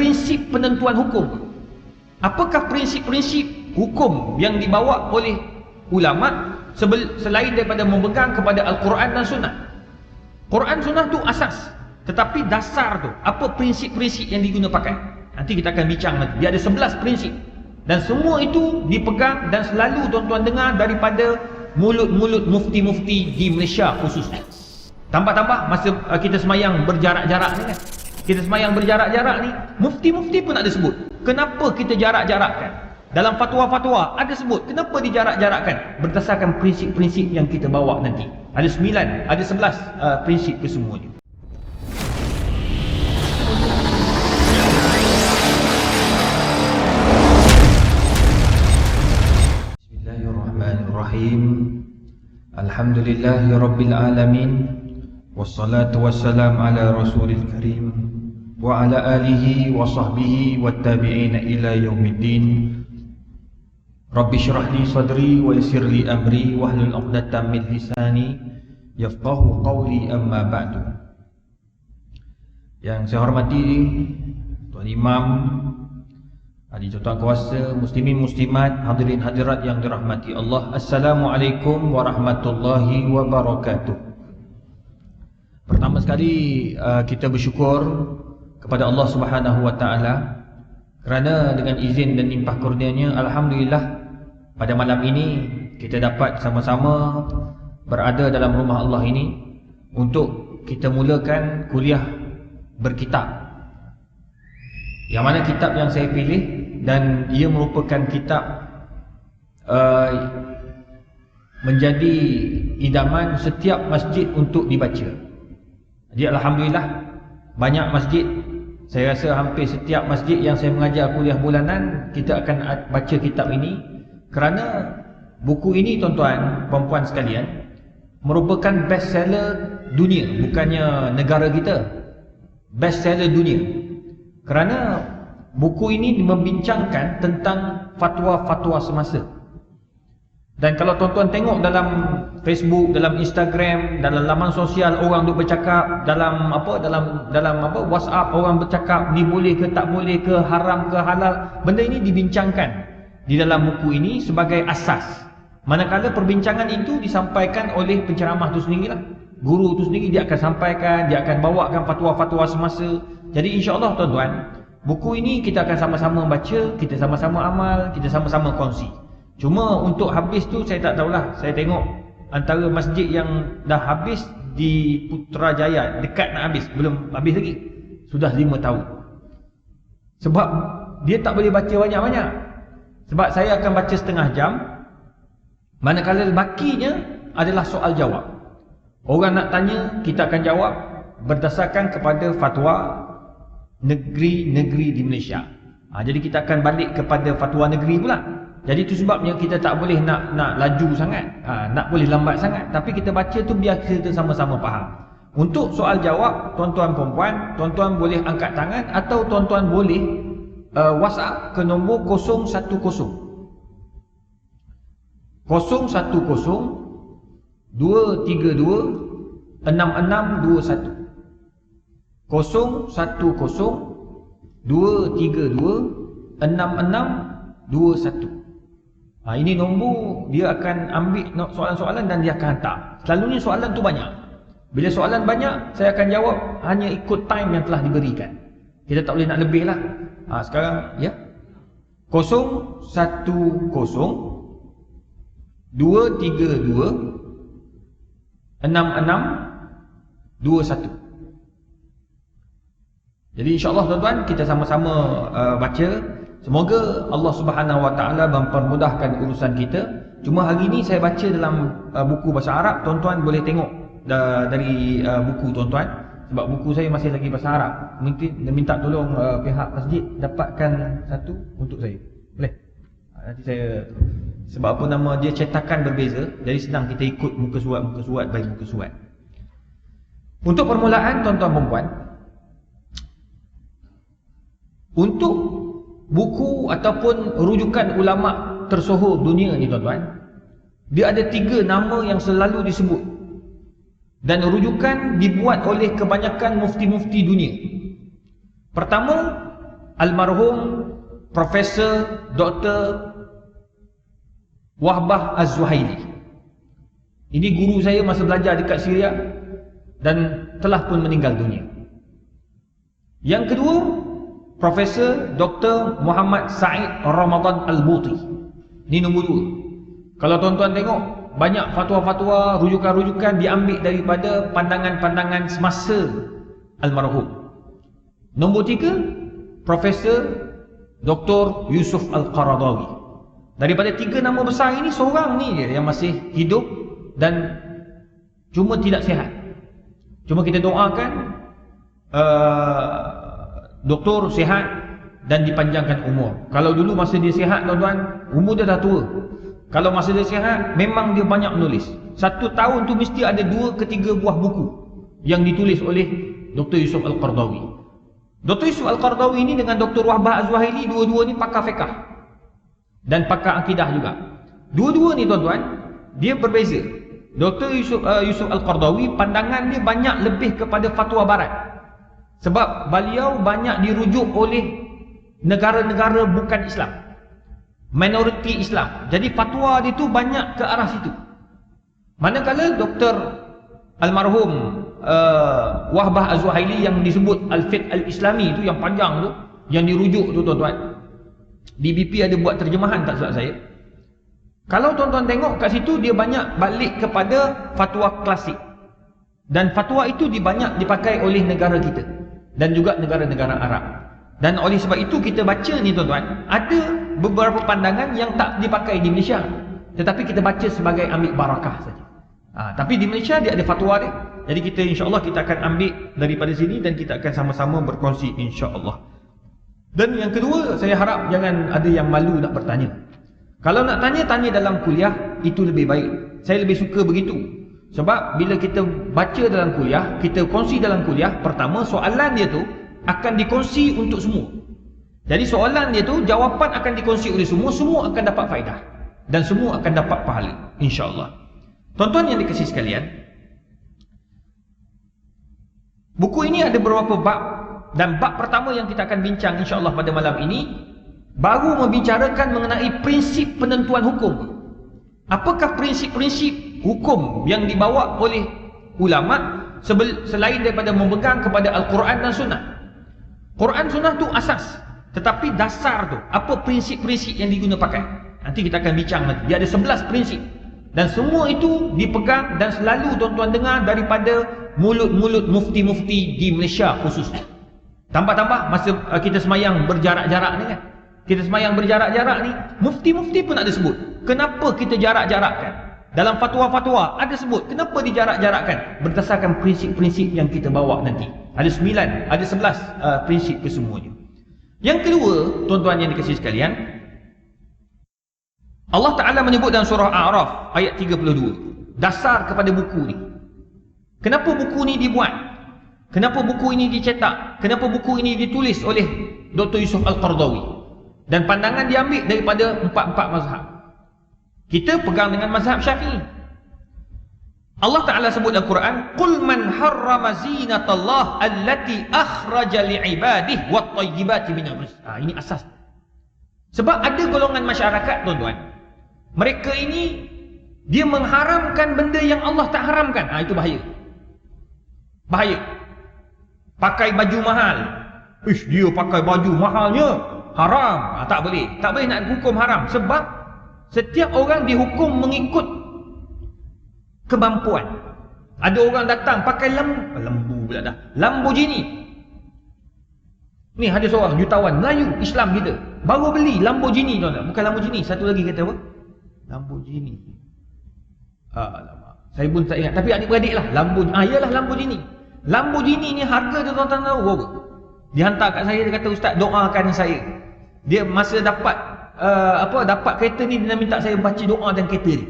prinsip penentuan hukum. Apakah prinsip-prinsip hukum yang dibawa oleh ulama selain daripada memegang kepada Al-Quran dan Sunnah? Quran Sunnah tu asas, tetapi dasar tu apa prinsip-prinsip yang diguna pakai? Nanti kita akan bincang nanti. Dia ada 11 prinsip, dan semua itu dipegang dan selalu tuan-tuan dengar daripada mulut-mulut mufti-mufti di Malaysia khususnya. Tambah-tambah masa kita semayang berjarak-jarak ni kan, kita semayang berjarak-jarak ni, mufti-mufti pun ada sebut kenapa kita jarak-jarakkan. Dalam fatwa-fatwa ada sebut kenapa dijarak-jarakkan, berdasarkan prinsip-prinsip yang kita bawa nanti. Ada 9, ada 11 prinsip kesemuanya. Bismillahirrahmanirrahim. Alhamdulillahi rabbil alamin. Wassalatu wassalam ala rasulil karim wa ala alihi wa sahbihi wa tabi'ina ila yaumiddin. Rabbi syrah li sadri wa yassir li amri wahlul 'uqdatam min lisani yafqahu qawli, amma ba'du. Yang saya hormati Tuan Imam, adik tuan kuasa, muslimin muslimat, hadirin hadirat yang dirahmati Allah, Assalamualaikum warahmatullahi wabarakatuh. Pertama sekali kita bersyukur kepada Allah Subhanahu wa taala kerana dengan izin dan limpah kurnianya, alhamdulillah pada malam ini kita dapat sama-sama berada dalam rumah Allah ini untuk kita mulakan kuliah berkitab. Yang mana kitab yang saya pilih, dan ia merupakan kitab menjadi idaman setiap masjid untuk dibaca. Jadi alhamdulillah banyak masjid, saya rasa hampir setiap masjid yang saya mengajar kuliah bulanan, kita akan baca kitab ini. Kerana buku ini tuan-tuan, puan-puan sekalian, merupakan bestseller dunia, bukannya negara kita, bestseller dunia. Kerana buku ini membincangkan tentang fatwa-fatwa semasa. Dan kalau tuan-tuan tengok dalam Facebook, dalam Instagram, dalam laman sosial, orang duk bercakap, dalam WhatsApp orang bercakap ni boleh ke tak boleh ke, haram ke halal, benda ini dibincangkan di dalam buku ini sebagai asas. Manakala perbincangan itu disampaikan oleh penceramah itu sendirilah, guru itu sendiri, dia akan sampaikan, dia akan bawakan fatwa-fatwa semasa. Jadi insya-Allah tuan-tuan, buku ini kita akan sama-sama baca, kita sama-sama amal, kita sama-sama kongsi. Cuma untuk habis tu saya tak tahulah. Saya tengok antara masjid yang dah habis di Putrajaya, dekat nak habis, belum habis lagi, sudah 5 tahun. Sebab dia tak boleh baca banyak-banyak. Sebab saya akan baca setengah jam, manakala bakinya adalah soal jawab. Orang nak tanya, kita akan jawab berdasarkan kepada fatwa negeri-negeri di Malaysia. Jadi kita akan balik kepada fatwa negeri pula. Jadi itu sebabnya kita tak boleh nak laju sangat, nak boleh lambat sangat, tapi kita baca tu biar kita sama-sama faham. Untuk soal jawab, tuan-tuan perempuan, tuan-tuan boleh angkat tangan atau tuan-tuan boleh WhatsApp ke nombor 010 232 6621 010 232 6621. Ini nombor, dia akan ambil soalan-soalan dan dia akan hantar. Selalunya soalan tu banyak. Bila soalan banyak, saya akan jawab hanya ikut time yang telah diberikan. Kita tak boleh nak lebih lah. Sekarang ya, 010 232 6621. Jadi insya-Allah tuan-tuan, kita sama-sama baca. Semoga Allah Subhanahu Wa Taala mempermudahkan urusan kita. Cuma hari ini saya baca dalam buku bahasa Arab. Tuan-tuan boleh tengok dari buku tuan-tuan, sebab buku saya masih lagi bahasa Arab. Mungkin minta tolong pihak masjid dapatkan satu untuk saya. Boleh? Nanti saya, sebab apa nama dia cetakan berbeza, jadi senang kita ikut muka surat by muka surat. Untuk permulaan tuan-tuan perempuan, untuk buku ataupun rujukan ulama tersohor dunia ni tuan-tuan, dia ada 3 nama yang selalu disebut, dan rujukan dibuat oleh kebanyakan mufti-mufti dunia. Pertama, almarhum Profesor Dr. Wahbah Az-Zuhaili. Ini guru saya masa belajar dekat Syria dan telah pun meninggal dunia. Yang kedua, Profesor Dr. Muhammad Said Ramadan Al-Buti. Ini nombor 2. Kalau tuan-tuan tengok, banyak fatwa-fatwa, rujukan-rujukan diambil daripada pandangan-pandangan semasa almarhum. Nombor 3, Profesor Dr. Yusuf Al-Qaradawi. Daripada 3 nama besar ini, seorang ni je yang masih hidup dan cuma tidak sihat. Cuma kita doakan doktor sihat dan dipanjangkan umur. Kalau dulu masa dia sihat, tuan-tuan, umur dia dah tua. Kalau masa dia sihat, memang dia banyak menulis. 1 tahun tu mesti ada 2 ke 3 buah buku yang ditulis oleh Dr. Yusuf Al-Qaradawi. Dr. Yusuf Al-Qaradawi ini dengan Dr. Wahbah Az-Zuhaili, dua-dua ni pakar fiqh dan pakar akidah juga. Dua-dua ni, tuan-tuan, dia berbeza. Dr. Yusuf Al-Qaradawi, pandangan dia banyak lebih kepada fatwa barat. Sebab beliau banyak dirujuk oleh negara-negara bukan Islam, minoriti Islam. Jadi fatwa dia tu banyak ke arah situ. Manakala Dr. almarhum Wahbah Az-Zuhaili yang disebut Al-Fiqh Al-Islami tu, yang panjang tu, yang dirujuk tu, tuan-tuan, DBP ada buat terjemahan tak silap saya. Kalau tuan-tuan tengok kat situ, dia banyak balik kepada fatwa klasik. Dan fatwa itu banyak dipakai oleh negara kita dan juga negara-negara Arab. Dan oleh sebab itu kita baca ni, tuan-tuan, ada beberapa pandangan yang tak dipakai di Malaysia, tetapi kita baca sebagai ambil barakah saja. Tapi di Malaysia dia ada fatwa dia. Jadi kita, insya-Allah, kita akan ambil daripada sini dan kita akan sama-sama berkongsi, insya-Allah. Dan yang kedua, saya harap jangan ada yang malu nak bertanya. Kalau nak tanya, tanya dalam kuliah, itu lebih baik. Saya lebih suka begitu. Sebab bila kita baca dalam kuliah, kita kongsi dalam kuliah, pertama, soalan dia tu akan dikongsi untuk semua. Jadi soalan dia tu, jawapan akan dikongsi oleh semua, semua akan dapat faedah dan semua akan dapat pahala, insya-Allah. Tuan-tuan yang dikasihi sekalian, buku ini ada beberapa bab, dan bab pertama yang kita akan bincang, insya-Allah, pada malam ini baru membicarakan mengenai prinsip penentuan hukum. Apakah prinsip-prinsip hukum yang dibawa oleh ulama selain daripada memegang kepada Al-Quran dan Sunnah. Quran Sunnah tu asas, tetapi dasar tu, apa prinsip-prinsip yang diguna pakai, nanti kita akan bincang nanti. Dia ada 11 prinsip, dan semua itu dipegang dan selalu tuan-tuan dengar daripada mulut-mulut mufti-mufti di Malaysia khususnya. Tambah-tambah masa kita semayang berjarak-jarak ni kan, kita semayang berjarak-jarak ni, mufti-mufti pun ada sebut kenapa kita jarak-jarakkan. Dalam fatwa-fatwa ada sebut kenapa dijarak-jarakkan, berdasarkan prinsip-prinsip yang kita bawa nanti. Ada 9, ada 11 prinsip kesemuanya. Yang kedua, tuan-tuan yang dikasihi sekalian, Allah Ta'ala menyebut dalam surah A'raf ayat 32, dasar kepada buku ni. Kenapa buku ni dibuat? Kenapa buku ini dicetak? Kenapa buku ini ditulis oleh Dr. Yusuf Al-Qaradawi? Dan pandangan diambil daripada 4 mazhab. Kita pegang dengan mazhab Syafi'i. Allah Ta'ala sebut dalam Quran, "Qul man harrama zinatallah allati akhraja li'ibadihi wat tayyibati minal rizq." Ini asas. Sebab ada golongan masyarakat, tuan-tuan, mereka ini dia mengharamkan benda yang Allah tak haramkan. Itu bahaya. Bahaya. Pakai baju mahal. Dia pakai baju mahalnya haram. Tak boleh. Tak boleh nak hukum haram. Sebab setiap orang dihukum mengikut kemampuan. Ada orang datang pakai lembu pula dah, Lamborghini. Ni ada seorang jutawan Melayu Islam kita, baru beli Lamborghini, tuan-tuan. Bukan Lamborghini, satu lagi kata apa? Lamborghini. Alamak, saya pun tak ingat. Tapi adik-beradik lah Lamborghini. Yalah Lamborghini. Lamborghini ni harga dia, tuan-tuan tahu berapa? Dia hantar kat saya, dia kata, "Ustaz, doakan saya." Dia masa dapat dapat kereta ni, dia minta saya baca doa dan kereta ni.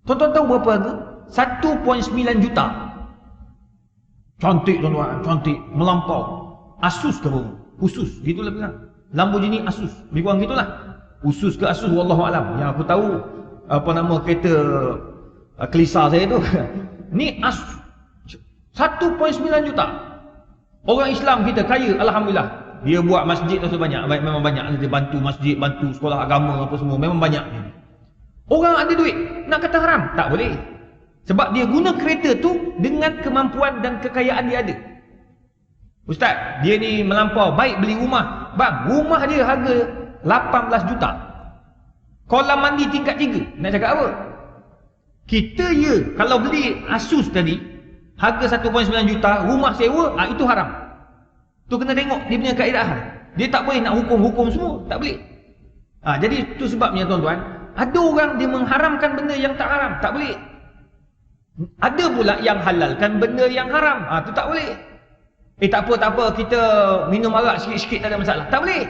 Tuan-tuan tahu berapa harga? 1.9 juta. Cantik, tuan-tuan, cantik, melampau. Asus ke apa? Khusus, gitulah bilang. Lamborghini Asus, lebih kurang gitulah. Khusus ke Asus, wallahu alam. Yang aku tahu kereta kelisa saya tu. Ni Asus 1.9 juta. Orang Islam kita kaya, alhamdulillah. Dia buat masjid tu banyak, memang banyak. Dia bantu masjid, bantu sekolah agama apa semua, memang banyak. Orang ada duit, nak kata haram? Tak boleh. Sebab dia guna kereta tu dengan kemampuan dan kekayaan dia ada. Ustaz, dia ni melampau, baik beli rumah. Bang, rumah dia harga 18 juta. Kolam mandi tingkat 3. Nak cakap apa? Kita kalau beli Asus tadi, harga 1.9 juta, rumah sewa, itu haram. Tu kena tengok dia punya kaedah. Dia tak boleh nak hukum-hukum semua, tak boleh. Jadi tu sebabnya tuan-tuan, ada orang dia mengharamkan benda yang tak haram, tak boleh. Ada pula yang halalkan benda yang haram, tu tak boleh. Tak apa, kita minum arak sikit-sikit tak ada masalah. Tak boleh.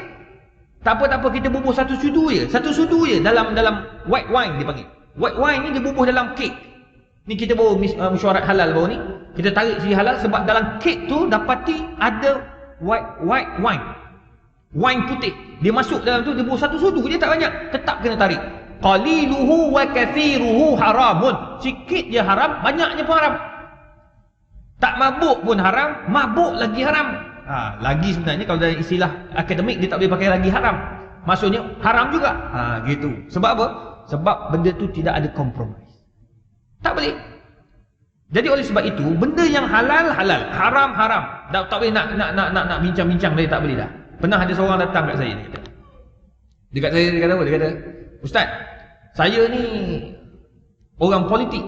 Tak apa, kita bubuh satu sudu je dalam white wine dia panggil. White wine ni dia bubuh dalam kek. Ni kita baru mesyuarat halal baru ni. Kita tarik segi halal sebab dalam kek tu dapati ada white wine. Wine putih. Dia masuk dalam tu, dia bubuh satu sudu je, tak banyak. Tetap kena tarik. Qaliluhu wa kathiruhu haramun. Sikit je haram, banyaknya pun haram. Tak mabuk pun haram, mabuk lagi haram. Lagi sebenarnya kalau dalam istilah akademik dia tak boleh pakai lagi haram. Maksudnya haram juga. Gitu. Sebab apa? Sebab benda tu tidak ada kompromi. Tak boleh. Jadi oleh sebab itu, benda yang halal, haram, haram. Tak boleh nak bincang-bincang dia, tak boleh dah. Pernah ada seorang datang kat saya, dia kata apa? Dia kata, Ustaz, saya ni orang politik.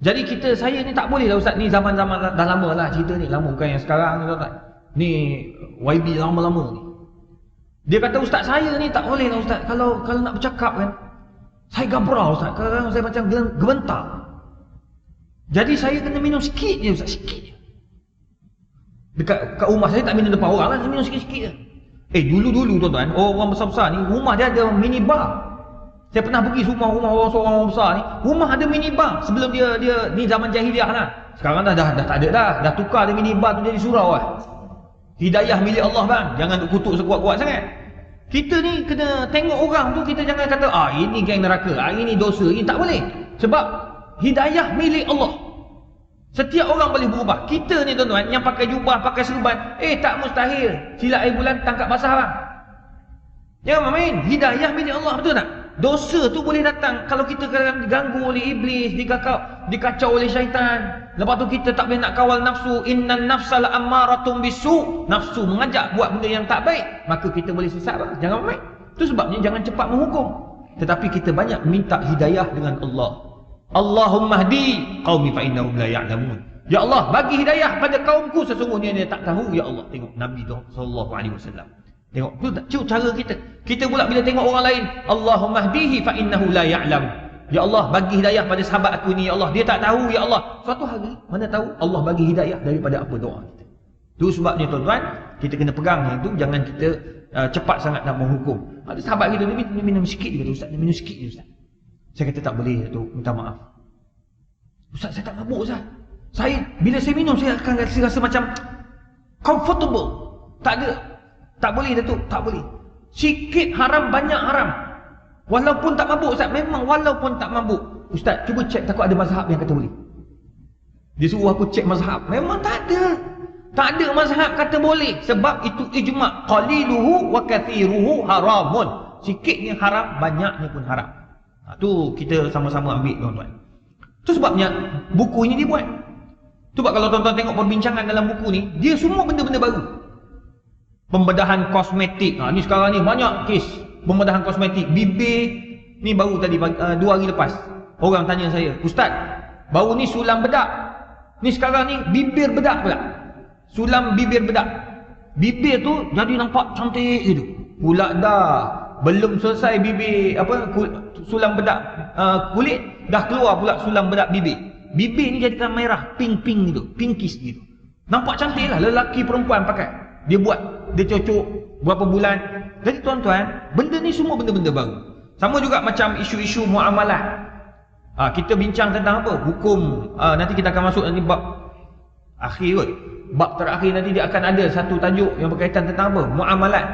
Jadi saya ni tak boleh lah Ustaz, ni zaman-zaman dah lama lah cerita ni, lama bukan yang sekarang ni Ustaz. Ni YB lama-lama ni. Dia kata, Ustaz, saya ni tak boleh lah Ustaz, kalau nak bercakap kan, saya gabrah Ustaz, kadang-kadang saya macam gebentar. Jadi saya kena minum sikit je Ustaz, sikit je. Dekat rumah saya tak minum depan orang lah, saya minum sikit-sikit je. Dulu tuan-tuan, orang besar-besar ni, rumah dia ada mini bar. Saya pernah pergi rumah orang besar ni, rumah ada mini bar. Sebelum dia ni zaman jahiliah lah. Sekarang dah tak ada dah. Dah tukar dia mini bar tu jadi surau lah. Hidayah milik Allah bang. Jangan duk kutuk sekuat-kuat sangat. Kita ni kena tengok orang tu, kita jangan kata ini geng neraka, ini dosa, ini tak boleh. Sebab hidayah milik Allah. Setiap orang boleh berubah. Kita ni tuan-tuan yang pakai jubah, pakai serban, tak mustahil silat air bulan tangkap basah bang. Jangan main. Hidayah milik Allah, betul tak? Dosa tu boleh datang kalau kita kadang-kadang diganggu oleh iblis, dikacau oleh syaitan. Lepas tu kita tak boleh nak kawal nafsu. Innan nafsa la'ammaratun bisu. Nafsu mengajak buat benda yang tak baik, maka kita boleh sesat. Jangan main. Itu sebabnya jangan cepat menghukum. Tetapi kita banyak minta hidayah dengan Allah. Allahumma hdi qaumi fa innahum la ya'lamun. Ya Allah, bagi hidayah pada kaumku, sesungguhnya dia tak tahu. Ya Allah, tengok Nabi sallallahu alaihi wasallam. Tengok tu tak cara kita. Kita pula bila tengok orang lain, Allahumma hdihi fa innahu la ya'lam. Ya Allah, bagi hidayah pada sahabat aku ni, ya Allah, dia tak tahu, ya Allah. Suatu hari mana tahu Allah bagi hidayah daripada apa doa kita. Tu sebabnya tuan-tuan, kita kena pegang yang tu, jangan kita cepat sangat nak menghukum. Ada sahabat kita ni minum sikit, dia kata, Ustaz, dia minum sikit je Ustaz. Saya kata tak boleh tu, minta maaf. Ustaz, saya tak mabuk Ustaz. Bila saya minum, saya akan rasa macam comfortable. Tak boleh Datuk, tak boleh. Sikit haram, banyak haram. Walaupun tak mabuk Ustaz, memang walaupun tak mabuk. Ustaz, cuba cek takut ada mazhab yang kata boleh. Dia suruh aku cek mazhab. Memang tak ada. Tak ada mazhab kata boleh. Sebab itu ijma'. Qaliluhu wa kathiruhu haramun. Sikitnya haram, banyaknya pun haram. Tu kita sama-sama ambil tuan-tuan. Tu sebabnya buku ini dibuat. Tu sebab kalau tuan-tuan tengok perbincangan dalam buku ni, dia semua benda-benda baru. Pembedahan kosmetik. Ni sekarang ni banyak kes pembedahan kosmetik. Bibir ni baru tadi 2 hari lepas. Orang tanya saya, Ustaz, baru ni sulam bedak. Ni sekarang ni bibir bedak pula. Sulam bibir bedak. Bibir tu jadi nampak cantik gitu. Pula dah belum selesai bibir sulam bedak kulit, dah keluar pula sulam bedak bibir. Bibir ni jadikan merah, pink gitu, pinkish gitu. Nampak cantik lah, lelaki perempuan pakai. Dia buat, dia cocok berapa bulan. Jadi tuan-tuan, benda ni semua benda-benda baru. Sama juga macam isu-isu muamalah. Kita bincang tentang apa? Hukum. Nanti kita akan masuk nanti bab akhir kot. Bab terakhir nanti dia akan ada satu tajuk yang berkaitan tentang apa? Muamalat.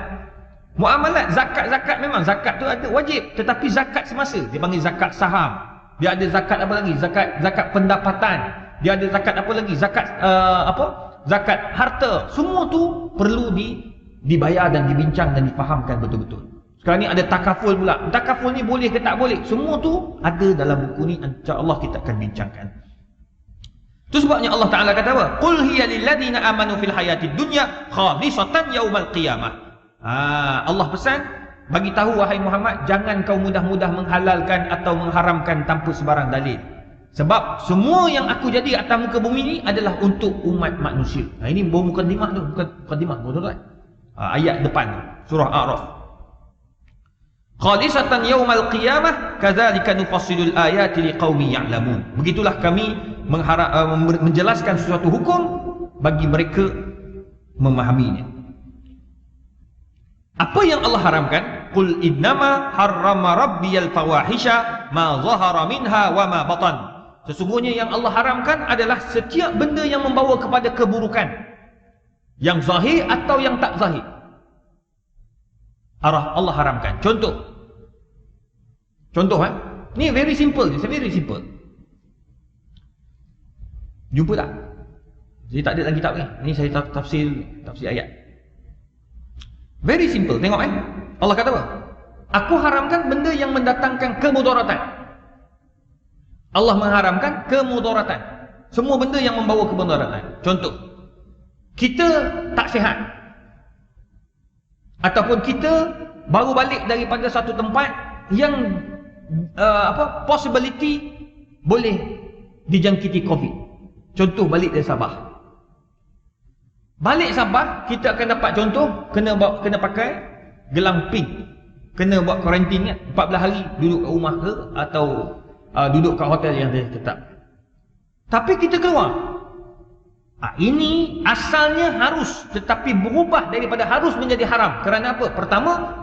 Muamalat, zakat memang zakat tu ada wajib, tetapi zakat semasa. Dia panggil zakat saham. Dia ada zakat apa lagi? Zakat pendapatan. Dia ada zakat apa lagi? Zakat zakat harta. Semua tu perlu dibayar dan dibincang dan difahamkan betul-betul. Sekarang ni ada takaful pula. Takaful ni boleh ke tak boleh? Semua tu ada dalam buku ni, insya-Allah kita akan bincangkan. Itu sebabnya Allah Ta'ala kata apa? Qul hiya lilladina amanu fil hayatid dunya khalisatan yaumal qiyamah. Allah pesan, bagi tahu wahai Muhammad, jangan kau mudah-mudah menghalalkan atau mengharamkan tanpa sebarang dalil. Sebab semua yang aku jadi atas muka bumi ni adalah untuk umat manusia. Ini baru mukadimah tu, bukan mukadimah, betul-betul. Ayat depan surah A'raf. Khalisatan yaumal qiyamah kadzalika nufassilul ayati liqaumin ya'lamun. Begitulah kami menjelaskan sesuatu hukum bagi mereka memahaminya. Apa yang Allah haramkan? Qul innama harrama rabbiyal fawahisha ma zahara minha wa ma batan. Sesungguhnya yang Allah haramkan adalah setiap benda yang membawa kepada keburukan, yang zahir atau yang tak zahir. Allah haramkan. Contoh ni very simple, it's very simple. Jumpa tak? Saya tak ada dalam kitab ni. Ni saya tafsir ayat. Very simple. Tengok Allah kata apa? Aku haramkan benda yang mendatangkan kemudaratan. Allah mengharamkan kemudaratan. Semua benda yang membawa kemudaratan. Contoh, kita tak sihat, ataupun kita baru balik daripada satu tempat yang possibility boleh dijangkiti COVID. Contoh, balik dari Sabah. Balik Sabah, kita akan dapat contoh kena pakai gelang pink, kena buat kuarantin 14 hari duduk kat rumah ke, atau duduk kat hotel yang tetap. Tapi kita keluar, ini asalnya harus, tetapi berubah daripada harus menjadi haram. Kerana apa? Pertama,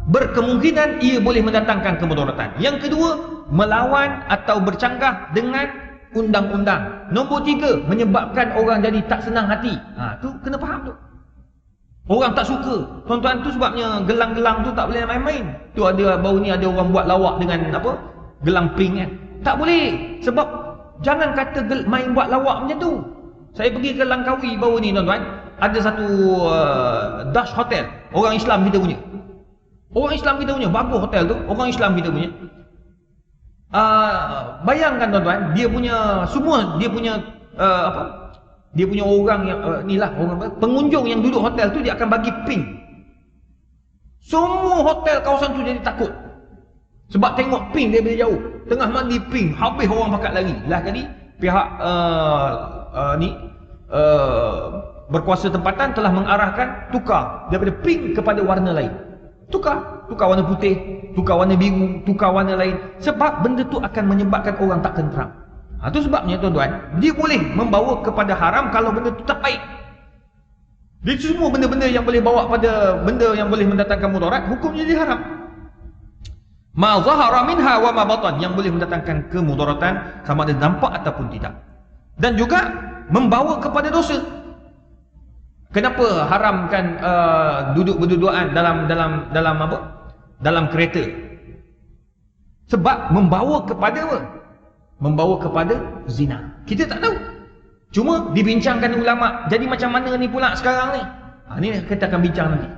berkemungkinan ia boleh mendatangkan kemudaratan. Yang kedua, melawan atau bercanggah dengan undang-undang. Nombor 3, menyebabkan orang jadi tak senang hati. Tu kena faham tu. Orang tak suka. Tuan-tuan, tu sebabnya gelang-gelang tu tak boleh main-main. Tu ada baru ni ada orang buat lawak dengan gelang pink kan. Tak boleh. Sebab jangan kata main buat lawak macam tu. Saya pergi ke Langkawi baru ni tuan-tuan. Ada satu Dash Hotel. Orang Islam kita punya. Bagus hotel tu. Orang Islam kita punya. Bayangkan tuan-tuan, dia punya orang yang pengunjung yang duduk hotel tu, dia akan bagi ping. Semua hotel kawasan tu jadi takut. Sebab tengok ping dia dari jauh. Tengah mandi ping, habis orang pakat lari. Lah tadi pihak berkuasa tempatan telah mengarahkan tukar daripada pink kepada warna lain. Tukar warna putih, tukar warna biru, tukar warna lain. Sebab benda tu akan menyebabkan orang tak tenteram. Itu sebabnya tuan-tuan, dia boleh membawa kepada haram kalau benda tu tak baik. Dia semua benda-benda yang boleh bawa pada benda yang boleh mendatangkan mudarat, hukumnya jadi haram. Ma zahara minha wa ma batan, yang boleh mendatangkan kemudaratan sama ada nampak ataupun tidak. Dan juga membawa kepada dosa. Kenapa haramkan duduk berduaan dalam kereta? Sebab membawa kepada apa? Membawa kepada zina. Kita tak tahu. Cuma dibincangkan ulama. Jadi macam mana ni pula sekarang ni? Ni kita akan bincang nanti.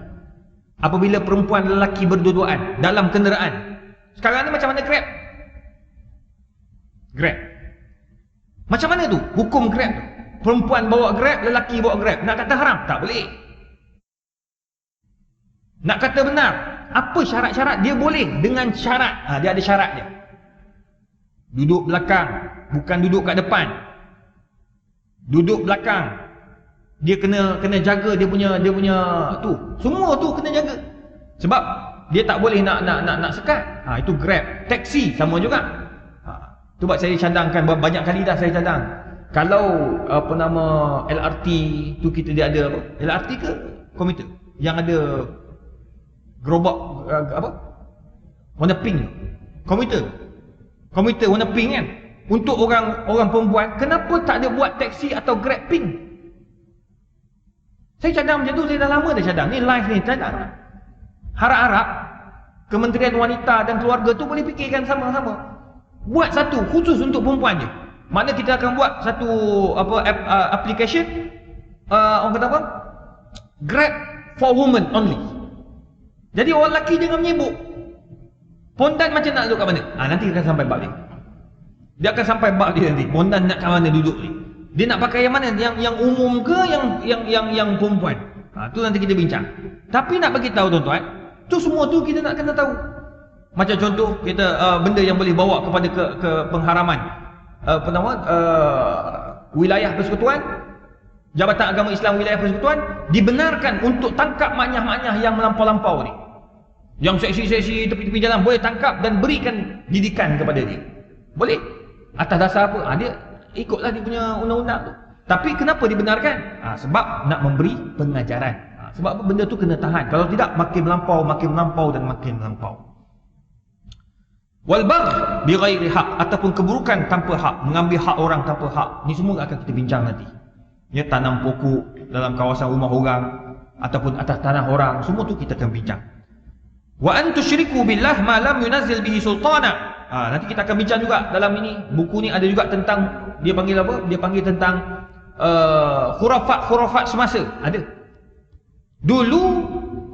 Apabila perempuan lelaki berduaan dalam kenderaan. Sekarang ni macam mana Grab? Macam mana tu hukum Grab tu? Perempuan bawa Grab, lelaki bawa Grab. Nak kata haram? Tak boleh. Nak kata benar? Apa syarat-syarat? Dia boleh dengan syarat. Dia ada syarat dia. Duduk belakang, bukan duduk kat depan. Duduk belakang. Dia kena jaga dia punya tu. Semua tu kena jaga. Sebab dia tak boleh nak sekat. Itu Grab. Taksi sama juga. Tu buat saya cadangkan, banyak kali dah saya cadang. Kalau LRT tu kita dia ada apa? LRT ke komuter yang ada gerobak warna pink. Komuter warna pink kan. Untuk orang perempuan, kenapa tak ada buat taksi atau Grab pink? Saya cadang macam tu, saya dah lama dah cadang. Ni live ni cadang. Harap-harap Kementerian Wanita dan Keluarga tu boleh fikirkan sama-sama. Buat satu khusus untuk perempuan je. Mana kita akan buat satu application, orang kata apa? Grab for women only. Jadi orang lelaki jangan menyibuk. Pondan macam nak duduk kat mana? Nanti akan sampai bab dia. Dia akan sampai bab dia nanti. Pondan nak kat mana duduk ni? Dia nak pakai yang mana? Yang umum ke yang perempuan? Tu nanti kita bincang. Tapi nak bagi tahu tuan-tuan, tu semua tu kita nak kena tahu. Macam contoh kita benda yang boleh bawa kepada ke pengharaman. Wilayah persekutuan, Jabatan Agama Islam Wilayah Persekutuan dibenarkan untuk tangkap maknyah-maknyah yang melampau-lampau ni. Yang seksi-seksi tepi-tepi jalan boleh tangkap dan berikan didikan kepada dia. Boleh. Atas dasar apa? Dia ikutlah dia punya undang-undang tu. Tapi kenapa dibenarkan? Sebab nak memberi pengajaran. Sebab benda tu kena tahan. Kalau tidak makin melampau dan makin melampau. Wal bagh bi ghairi haq, ataupun keburukan tanpa hak, mengambil hak orang tanpa hak. Ni semua akan kita bincang nanti. Ya, tanam pokok dalam kawasan rumah orang ataupun atas tanah orang, semua tu kita akan bincang. Wa an tusyriku billah ma lam yunazzil bihi sultana. Nanti kita akan bincang juga dalam ini. Buku ni ada juga tentang, dia panggil apa? Dia panggil tentang khurafat semasa. Ada. Dulu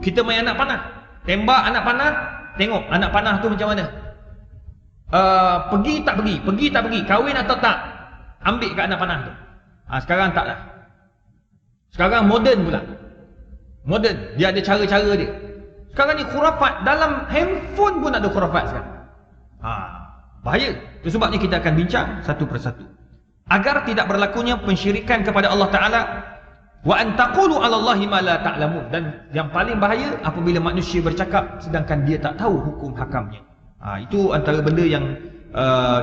kita main anak panah. Tembak anak panah, tengok anak panah tu macam mana. Pergi tak pergi, kahwin atau tak, ambil kat anak panah tu. Sekarang tak dah. Sekarang moden pula. Moden, dia ada cara-cara dia. Sekarang ni khurafat, dalam handphone pun ada khurafat sekarang. Bahaya. Itu sebabnya kita akan bincang satu persatu. Agar tidak berlakunya pensyirikan kepada Allah Ta'ala. Wa an taqulu 'ala Allahi ma la ta'lamun. Dan yang paling bahaya apabila manusia bercakap sedangkan dia tak tahu hukum hakamnya. Itu antara benda yang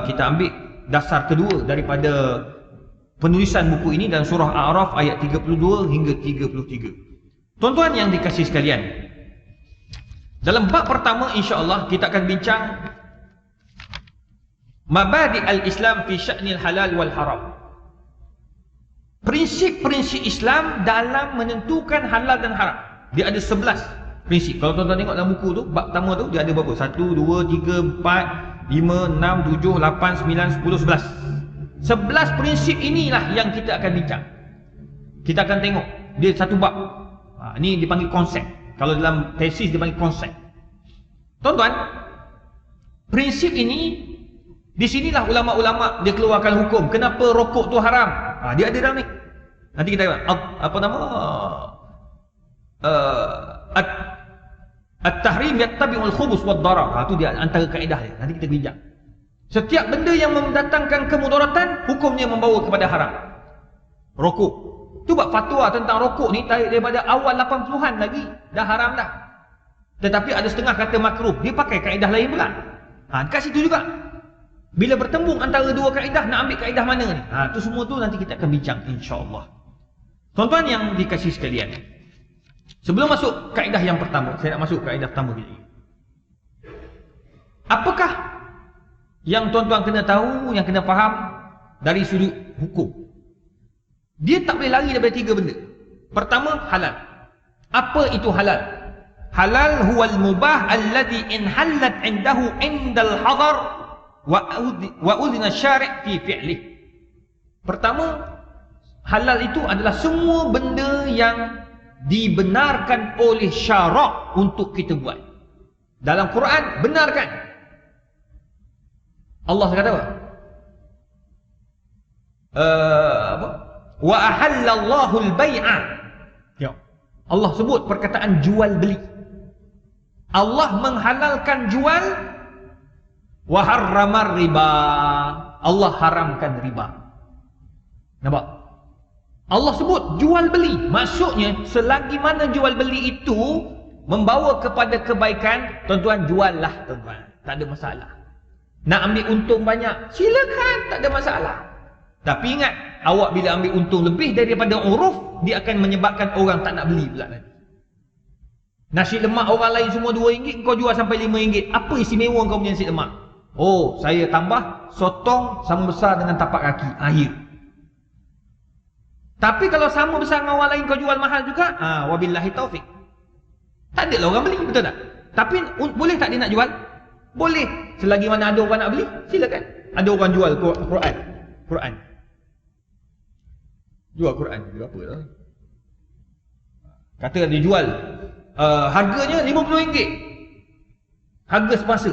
kita ambil dasar kedua daripada penulisan buku ini dalam surah A'raf ayat 32 hingga 33. Tuan-tuan yang dikasihi sekalian, dalam bab pertama insya-Allah kita akan bincang mabadi al-Islam fi sya'nil halal wal haram. Prinsip-prinsip Islam dalam menentukan halal dan haram. Dia ada 11 prinsip. Kalau tuan-tuan tengok dalam buku tu, bab pertama tu dia ada berapa? 1, 2, 3, 4, 5, 6, 7, 8, 9, 10, 11. 11 prinsip inilah yang kita akan bincang. Kita akan tengok dia satu bab. Ini dipanggil konsep. Kalau dalam tesis dipanggil konsep. Tuan-tuan, prinsip ini, di sinilah ulama-ulama dia keluarkan hukum. Kenapa rokok tu haram? Dia ada dalam ni. Nanti kita apa nama? At-tahrim yattabi'ul khubus wad darar. Itu dia antara kaedah dia. Nanti kita bincang. Setiap benda yang mendatangkan kemudaratan, hukumnya membawa kepada haram. Rokok. Tu buat fatwa tentang rokok ni daripada awal 80-an lagi dah haram dah. Tetapi ada setengah kata makruh. Dia pakai kaedah lain pula. Dekat situ juga. Bila bertembung antara dua kaedah, nak ambil kaedah mana ni? Tu semua tu nanti kita akan bincang insya-Allah. Tuan-tuan yang dikasihi sekalian, sebelum masuk kaedah yang pertama, saya nak masuk kaedah pertama kita. Apakah yang tuan-tuan kena tahu, yang kena faham dari sudut hukum? Dia tak boleh lari daripada 3 benda. Pertama, halal. Apa itu halal? Halal huwal mubah alladhi in hallat indahu indal hadar wa udhina syari' fi fi'lih. Pertama, halal itu adalah semua benda yang dibenarkan oleh syarak untuk kita buat. Dalam Quran benarkan. Allah kata apa? Wa ahallallahu al-bai'a. Ya. Allah sebut perkataan jual beli. Allah menghalalkan jual, wa harramar riba. Allah haramkan riba. Nampak? Allah sebut jual beli. Maksudnya selagi mana jual beli itu membawa kepada kebaikan, tuan-tuan juallah tuan-tuan. Tak ada masalah. Nak ambil untung banyak, silakan, tak ada masalah. Tapi ingat, awak bila ambil untung lebih daripada uruf, dia akan menyebabkan orang tak nak beli pula nanti. Nasi lemak orang lain semua RM2, kau jual sampai RM5. Apa istimewa kau punya nasi lemak? Oh, saya tambah sotong sama besar dengan tapak kaki. Akhir. Tapi kalau sama besar dengan orang lain kau jual mahal juga, wabillahi taufik. Tak ada lah orang beli, betul tak? Tapi boleh tak dia nak jual? Boleh. Selagi mana ada orang nak beli, silakan. Ada orang jual Quran. Jual Quran, jual apa lah? Kata dia jual, harganya RM50, harga semasa.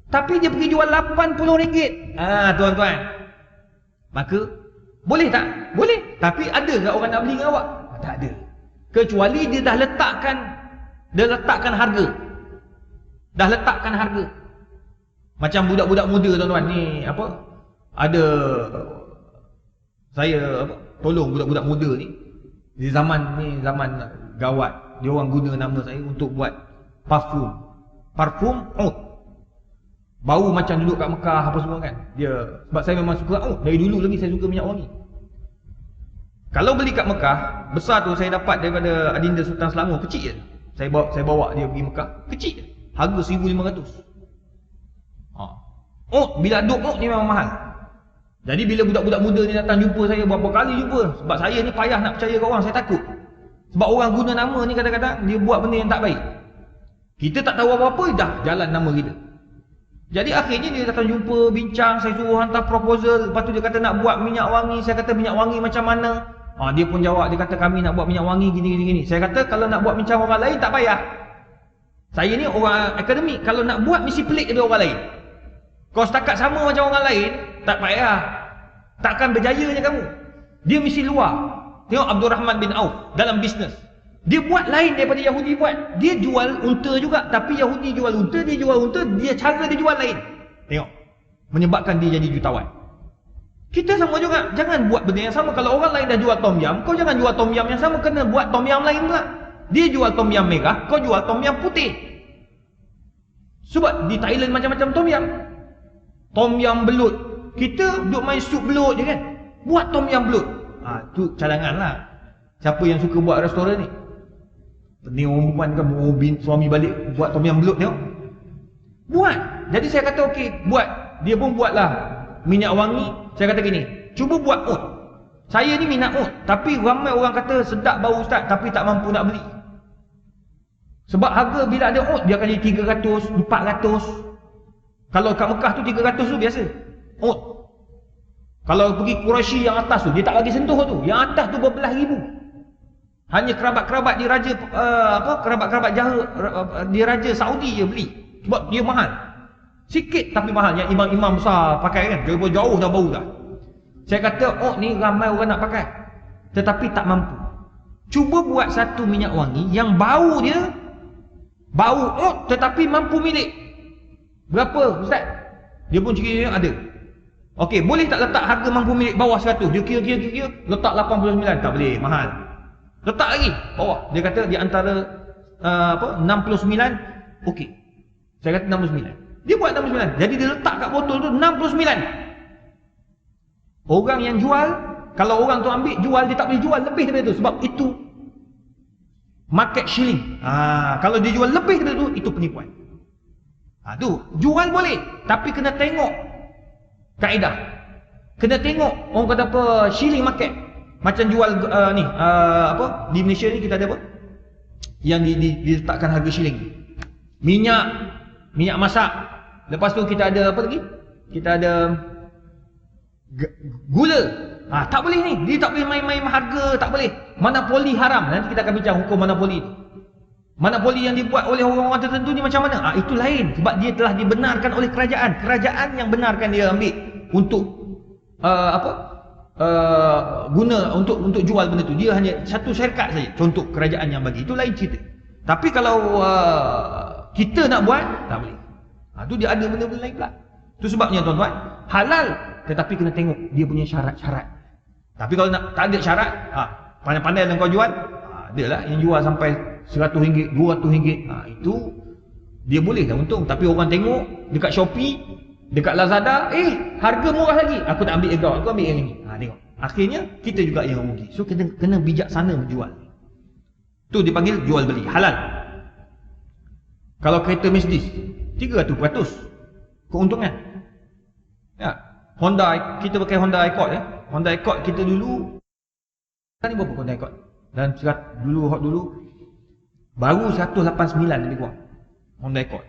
Tapi dia pergi jual RM80. Tuan-tuan, maka boleh tak? Boleh. Tapi ada ke orang nak beli dengan awak? Tak ada. Kecuali dia dah letakkan harga. Dah letakkan harga. Macam budak-budak muda tuan-tuan ni, apa? Ada saya tolong budak-budak muda ni. Di zaman ni zaman gawat. Dia orang guna nama saya untuk buat parfum. Parfum oud. Bau macam duduk kat Mekah apa semua kan. Dia sebab saya memang suka oud. Dari dulu lagi saya suka minyak wangi. Kalau beli kat Mekah, besar tu saya dapat daripada Adinda Sultan Selangor, kecil je. Saya bawa dia pergi Mekah, kecil je. Harga RM1,500. Bila duk ni memang mahal. Jadi bila budak-budak muda ni datang jumpa saya, berapa kali jumpa, sebab saya ni payah nak percaya kat orang, saya takut. Sebab orang guna nama ni kadang-kadang dia buat benda yang tak baik. Kita tak tahu apa-apa, dah jalan nama kita. Jadi akhirnya dia datang jumpa, bincang, saya suruh hantar proposal. Lepas tu dia kata nak buat minyak wangi. Saya kata minyak wangi macam mana? Dia pun jawab, dia kata kami nak buat minyak wangi gini. Saya kata kalau nak buat macam orang lain tak payah. Saya ni orang akademik, kalau nak buat mesti pelik daripada orang lain. Kalau setakat sama macam orang lain, tak payah. Takkan berjayanya kamu. Dia mesti luar. Tengok Abdul Rahman bin Auf dalam bisnes. Dia buat lain daripada Yahudi buat. Dia jual unta juga, tapi Yahudi jual unta, dia jual unta, cara dia jual lain. Tengok. Menyebabkan dia jadi jutawan. Kita sama juga. Jangan buat benda yang sama. Kalau orang lain dah jual tom yam, kau jangan jual tom yam yang sama, kena buat tom yam lain pula. Dia jual tom yam merah, kau jual tom yam putih. Sebab di Thailand macam-macam tom yam. Tom yam belut. Kita duk main sup belut je kan. Buat tom yam belut. Tu cadangan lah. Siapa yang suka buat restoran ni? Ni orang perempuan kan suami balik buat tom yam belut, tengok. Buat. Jadi saya kata okey, buat. Dia pun buatlah minyak wangi. Saya kata gini, cuba buat oud. Saya ni minat oud, tapi ramai orang kata sedap bau ustaz, tapi tak mampu nak beli. Sebab harga bila ada oud dia akan jadi 300, 400. Kalau kat Mekah tu 300 tu biasa. Oud. Kalau pergi Quraisy yang atas tu, dia tak bagi sentuh tu. Yang atas tu berbelas ribu. Hanya kerabat-kerabat di raja kerabat-kerabat jahat di raja Saudi je beli. Sebab dia mahal. Sikit tapi mahal. Yang imam-imam besar pakai kan. Jauh dah bau dah. Saya kata, ni ramai orang nak pakai. Tetapi tak mampu. Cuba buat satu minyak wangi yang bau dia bau oud tetapi mampu milik. Berapa ustaz? Dia pun kira ada. Okey, boleh tak letak harga mampu milik bawah 100? Dia kira letak 89. Tak boleh, mahal. Letak lagi bawah. Dia kata di antara 69. Okey. Saya kata 69. Dia buat 69. Jadi dia letak kat botol tu 69. Orang yang jual, kalau orang tu ambil jual, dia tak boleh jual lebih daripada tu sebab itu market shilling. Kalau dia jual lebih daripada tu, itu penipuan. Tu jual boleh, tapi kena tengok kaedah. Kena tengok orang kata apa, shilling market. Macam jual di Malaysia ni kita ada apa? Yang diletakkan harga shilling. Minyak masak. Lepas tu kita ada apa lagi? Kita ada gula. Tak boleh ni. Dia tak boleh main-main harga, tak boleh. Monopoli haram. Nanti kita akan bincang hukum monopoli. Monopoli yang dibuat oleh orang-orang tertentu ni macam mana? Itu lain. Sebab dia telah dibenarkan oleh kerajaan. Kerajaan yang benarkan dia ambil untuk guna untuk jual benda tu. Dia hanya satu syarikat saja. Contoh kerajaan yang bagi. Itu lain cerita. Tapi kalau kita nak buat, tak boleh. Tu dia ada benda-benda lain pula. Itu sebabnya tuan-tuan, halal tetapi kena tengok dia punya syarat-syarat. Tapi kalau tak ada syarat, pandai-pandai dalam kau jual, adalah yang jual sampai RM100, RM200. Itu dia boleh dah untung. Tapi orang tengok dekat Shopee, dekat Lazada, harga murah lagi. Aku tak ambil kau, aku ambil yang ini. Tengok. Akhirnya kita juga yang rugi. So kena bijaksana menjual. Tu dipanggil jual beli halal. Kalau kereta Mercedes 300% keuntungan. Ya. Honda, kita pakai Honda Accord ya. Honda Accord kita dulu ni berapa Honda Accord? Dan dulu baru 189 lebih kurang. Honda Accord.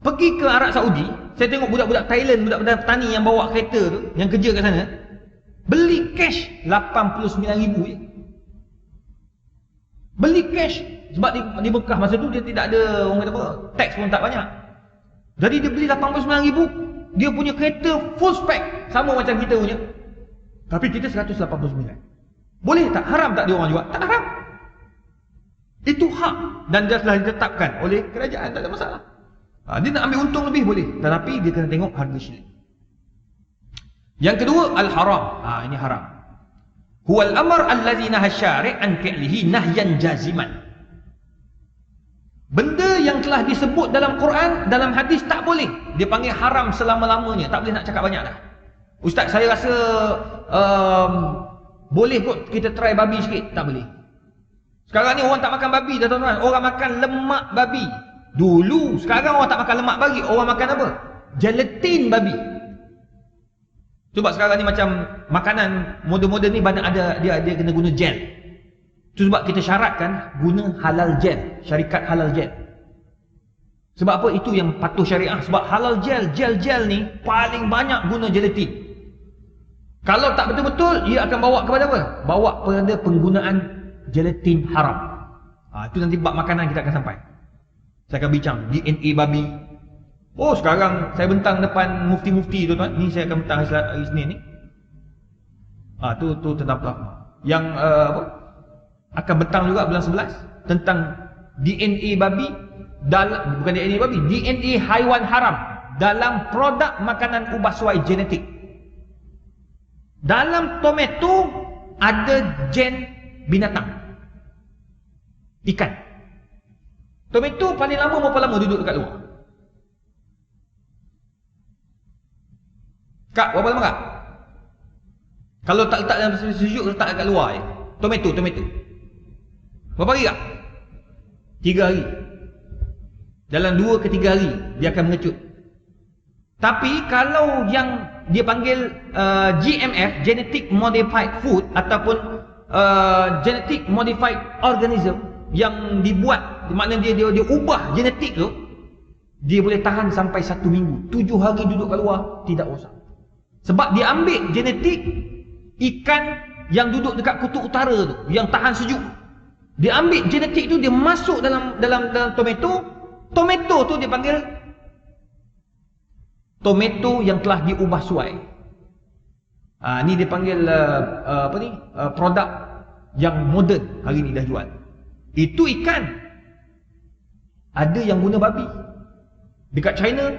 Pergi ke Arab Saudi, saya tengok budak-budak Thailand, budak-budak petani yang bawa kereta tu, yang kerja kat sana, beli cash 89,000 je. Beli cash. Sebab di Mekah masa tu dia tidak ada, orang kata apa, tax pun tak banyak. Jadi dia beli 89,000. Dia punya kereta full spec, sama macam kita punya. Tapi kita 189. Boleh tak? Haram tak dia orang jual? Tak haram. Itu hak. Dan dia telah ditetapkan oleh kerajaan, tak ada masalah. Dia nak ambil untung lebih boleh. Tetapi dia kena tengok harga syirik. Yang kedua, al-haram. Ini haram. Huwal amr allazi naha syari' an fi'lihi nahyan jaziman. Benda yang telah disebut dalam Quran, dalam hadis tak boleh. Dia panggil haram selama-lamanya. Tak boleh nak cakap banyak dah. Ustaz, saya rasa boleh kot kita try babi sikit. Tak boleh. Sekarang ni orang tak makan babi dah, tuan-tuan. Orang makan lemak babi. Dulu, sekarang orang tak makan lemak babi. Orang makan apa? Gelatin babi. Sebab sekarang ni macam makanan moden-moden ni banyak ada dia kena guna gel. Itu sebab kita syaratkan guna halal gel, syarikat halal gel. Sebab apa? Itu yang patuh syariah. Sebab halal gel ni paling banyak guna gelatin. Kalau tak betul-betul, ia akan bawa kepada apa? Bawa kepada penggunaan gelatin haram. Itu nanti bab makanan kita akan sampai. Saya akan bincang DNA babi. Oh, sekarang saya bentang depan mufti-mufti, tuan-tuan. Ni saya akan bentang hari Isnin ni. Tu tentang plasma. Yang apa? Akan bentang juga bulan 11 tentang DNA babi dalam, bukan DNA babi, DNA haiwan haram dalam produk makanan ubah suai genetik. Dalam tomato ada gen binatang, ikan. Tomato paling lama berapa lama duduk dekat luar? Kak, berapa lama kak? Kalau tak letak dalam sejuk, letak dekat luar je. Tomato berapa hari kak? 3 hari. Dalam 2 ke 3 hari dia akan mengecut. Tapi kalau yang dia panggil GMF, Genetic Modified Food, ataupun Genetic Modified Organism, yang dibuat, maknanya dia ubah genetik tu, dia boleh tahan sampai 1 minggu. 7 hari duduk kat luar, tidak rosak. Sebab dia ambil genetik ikan yang duduk dekat kutub utara tu, yang tahan sejuk. Dia ambil genetik tu, dia masuk dalam tomato. Tomato tu dia panggil tomato yang telah diubah suai. Ni dia panggil produk yang moden hari ni dah jual. Itu ikan. Ada yang guna babi. Dekat China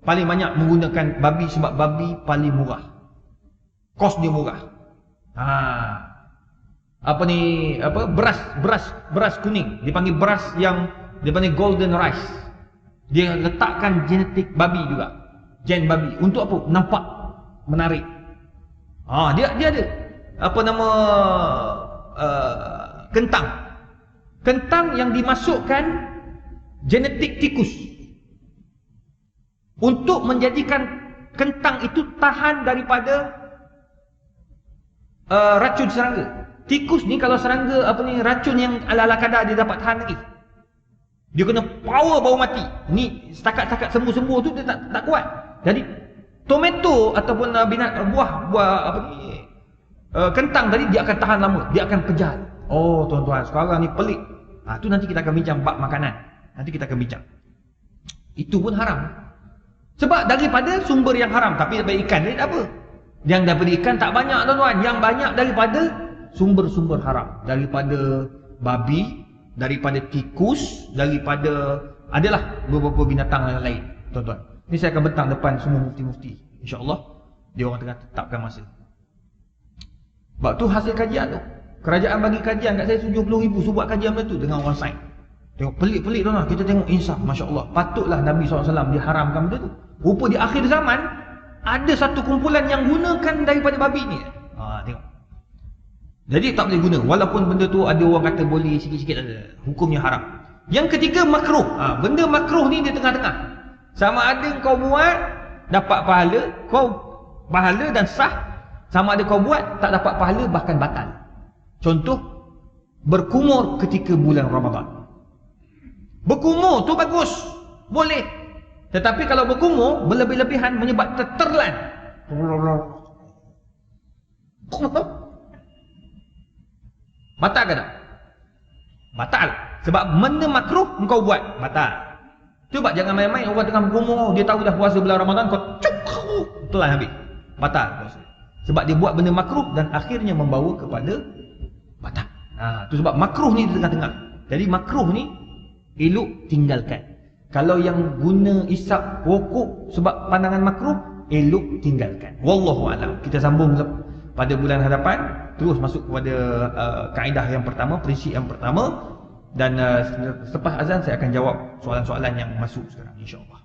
paling banyak menggunakan babi sebab babi paling murah. Kos dia murah. Beras kuning, dipanggil beras yang dipanggil golden rice. Dia letakkan genetik babi juga, gen babi. Untuk apa? Nampak menarik. Dia ada kentang yang dimasukkan genetik tikus untuk menjadikan kentang itu tahan daripada racun serangga. Tikus ni kalau serangga racun yang ala-ala kadar dia dapat tahan lagi. Dia kena power baru mati. Ni setakat-setakat sembuh-sembuh tu dia tak kuat. Jadi tomato ataupun kentang tadi dia akan tahan lama, dia akan pejal. Oh tuan-tuan, sekarang ni pelik. Tu nanti kita akan bincang bab makanan. Nanti kita akan bincang. Itu pun haram. Sebab daripada sumber yang haram. Tapi daripada ikan ni tak apa. Yang daripada ikan tak banyak tuan-tuan. Yang banyak daripada sumber-sumber haram. Daripada babi, daripada tikus, daripada adalah beberapa binatang yang lain, tuan-tuan. Ini saya akan bentang depan semua mufti-mufti. InsyaAllah dia orang tengah tetapkan masa. Sebab tu hasil kajian tu. Kerajaan bagi kajian kat saya 70,000 suruh buat kajian macam tu dengan orang sains. Tengok pelik-pelik tuan-tuan. Kita tengok insaf, masya-Allah. Patutlah Nabi SAW diharamkan benda tu. Rupa di akhir zaman ada satu kumpulan yang gunakan daripada babi ni. Tengok. Jadi tak boleh guna. Walaupun benda tu ada orang kata boleh sikit-sikit, ada hukumnya haram. Yang ketiga makruh. Benda makruh ni di tengah-tengah. Sama ada kau buat dapat pahala dan sah, sama ada kau buat tak dapat pahala bahkan batal. Contoh, berkumur ketika bulan Ramadan. Berkumur tu bagus, boleh. Tetapi kalau berkumur berlebih-lebihan menyebab tertelan, batal ke tak? batal. Sebab benda makruh engkau buat, batal. Cuba jangan main-main, orang tengah bergumur, dia tahu dah puasa bulan Ramadan, kau telan habis. Batal puasa. Sebab dia buat benda makruh dan akhirnya membawa kepada batal. Tu sebab makruh ni di tengah-tengah. Jadi makruh ni elok tinggalkan. Kalau yang guna isap rokok sebab pandangan makruh, elok tinggalkan. Wallahu a'lam. Kita sambung pada bulan hadapan, terus masuk kepada kaedah yang pertama, prinsip yang pertama. Dan selepas azan saya akan jawab soalan-soalan yang masuk sekarang, insya-Allah.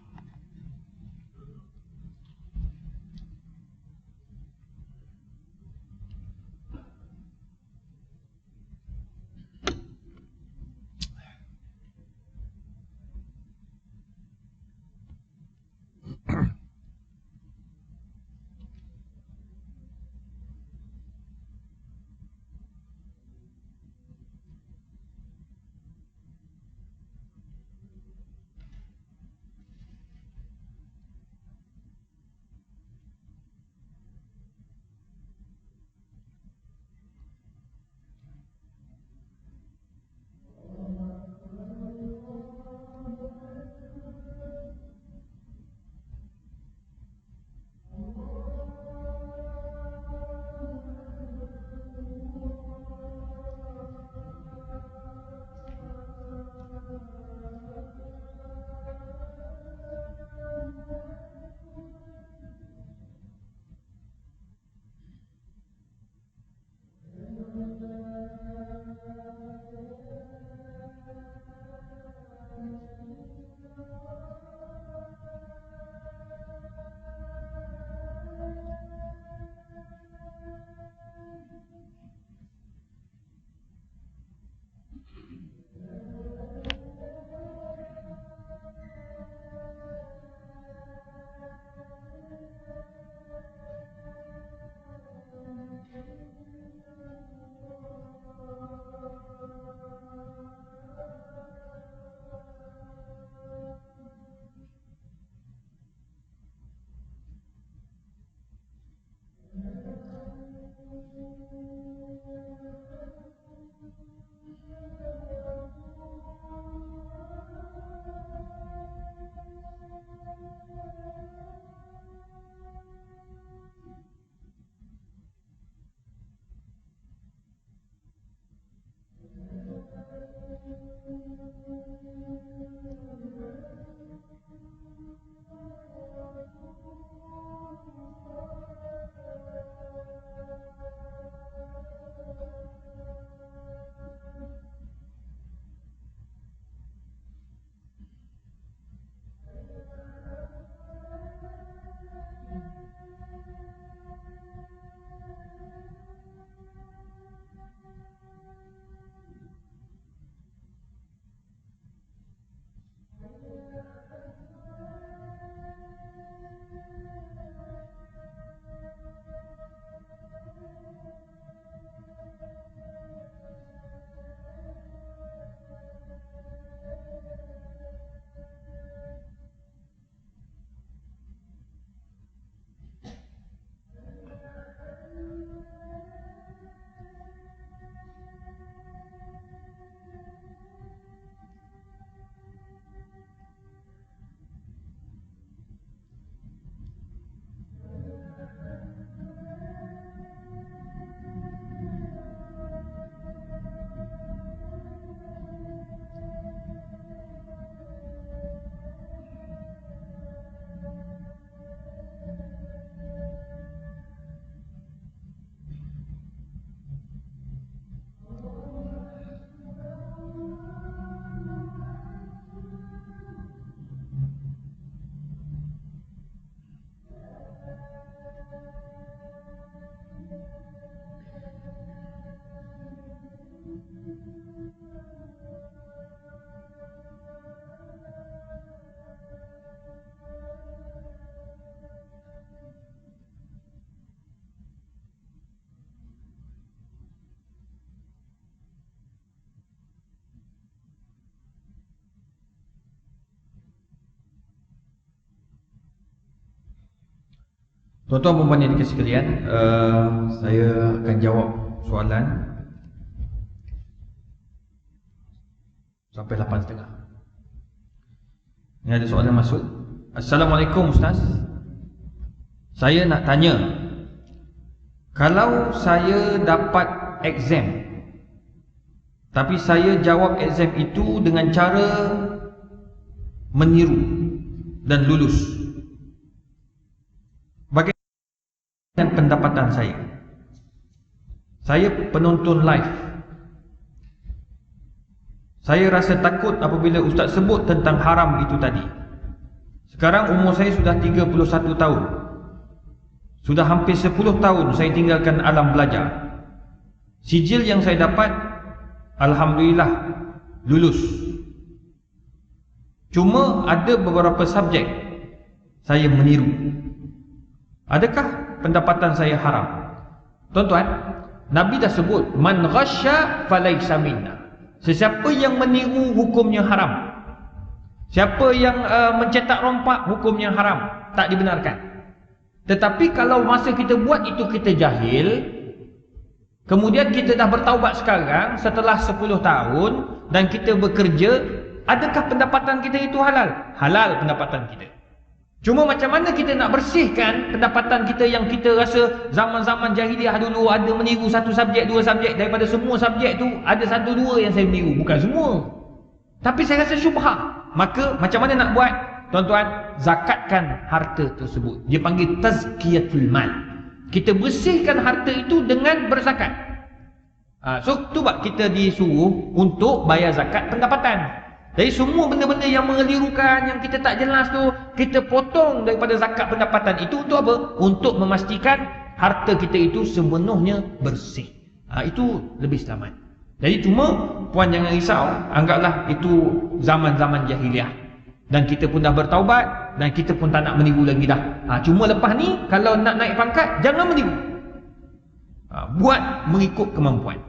Tuan-tuan dan puan yang dikasihi sekalian, saya akan jawab soalan sampai 8.30. Ini ada soalan masuk. Assalamualaikum Ustaz. Saya nak tanya, kalau saya dapat exam tapi saya jawab exam itu dengan cara meniru dan lulus, bagaimana pendapatan saya? Saya penonton live. Saya rasa takut apabila Ustaz sebut tentang haram itu tadi. Sekarang umur saya sudah 31 tahun. Sudah hampir 10 tahun saya tinggalkan alam belajar. Sijil yang saya dapat, alhamdulillah, lulus. Cuma ada beberapa subjek saya meniru. Adakah pendapatan saya haram? Tuan-tuan, Nabi dah sebut, man ghasya falaysa minna. Sesiapa yang meniru hukumnya haram. Siapa yang mencetak rompak hukumnya haram, tak dibenarkan. Tetapi kalau masa kita buat itu kita jahil, kemudian kita dah bertaubat sekarang setelah 10 tahun dan kita bekerja, adakah pendapatan kita itu halal? Halal pendapatan kita. Cuma macam mana kita nak bersihkan pendapatan kita yang kita rasa zaman-zaman jahiliah dulu ada meniru satu subjek, dua subjek, daripada semua subjek tu ada satu dua yang saya meniru, bukan semua. Tapi saya rasa syubhah. Maka macam mana nak buat? Tuan-tuan, zakatkan harta tersebut. Dia panggil tazkiyatul mal. Kita bersihkan harta itu dengan berzakat. So tu bab kita disuruh untuk bayar zakat pendapatan. Jadi semua benda-benda yang mengelirukan, yang kita tak jelas tu, kita potong daripada zakat pendapatan itu untuk apa? Untuk memastikan harta kita itu sepenuhnya bersih. Itu lebih selamat. Jadi cuma puan jangan risau, anggaplah itu zaman-zaman jahiliah. Dan kita pun dah bertaubat, dan kita pun tak nak meniru lagi dah. Cuma lepas ni, kalau nak naik pangkat, jangan meniru. Buat mengikut kemampuan.